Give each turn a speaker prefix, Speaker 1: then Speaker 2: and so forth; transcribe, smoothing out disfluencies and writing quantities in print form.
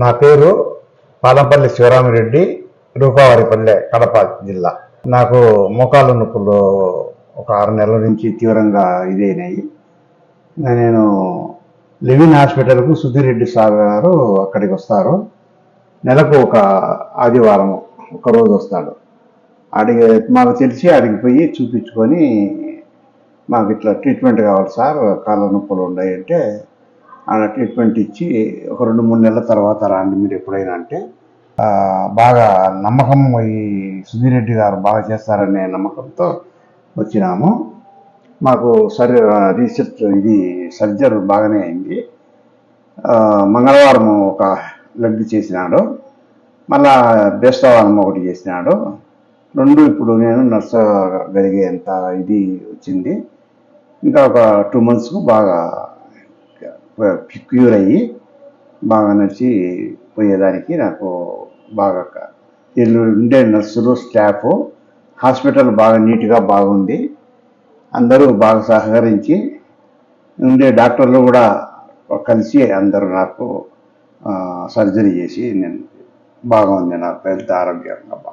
Speaker 1: నా పేరు పాలంపల్లి శివరామిరెడ్డి, రూపావారిపల్లె, కడప జిల్లా. నాకు మోకాళ్ళ నొప్పులు ఒక 6 నెలల నుంచి తీవ్రంగా ఇదైనాయి. నేను లెవిన్ హాస్పిటల్కు సుధీర్ రెడ్డి సార్ గారు అక్కడికి వస్తారు. నెలకు ఒక ఆదివారం ఒకరోజు వస్తాడు. ఆడికి మాకు తెలిసి ఆడికి పోయి చూపించుకొని, మాకు ఇట్లా ట్రీట్మెంట్ కావాలి సార్, కాళ్ళ నొప్పులు ఉన్నాయి అంటే ఆయన ట్రీట్మెంట్ ఇచ్చి ఒక 2-3 నెలల తర్వాత రాండి మీరు ఎప్పుడైనా అంటే, బాగా నమ్మకం, ఈ సుధీర్ రెడ్డి గారు బాగా చేస్తారనే నమ్మకంతో వచ్చినాము. మాకు రీసెర్చ్ సర్జరీ బాగానే అయింది. మంగళవారం ఒక లెగ్ చేసినాడు, మళ్ళా బేస్తవారం ఒకటి చేసినాడు. 2 ఇప్పుడు నేను నర్సగలిగేంత ఇది వచ్చింది. ఇంకా ఒక 2 monthsకు బాగా క్యూర్ అయ్యి బాగా నడిచి పోయేదానికి నాకు బాగా వీళ్ళు ఉండే నర్సులు, స్టాఫ్, హాస్పిటల్ బాగా నీట్గా బాగుంది. అందరూ బాగా సహకరించి ఉండే డాక్టర్లు కూడా కలిసి అందరూ నాకు సర్జరీ చేసి నేను బాగుంది, నాకు హెల్త్ ఆరోగ్యంగా బాగుంది.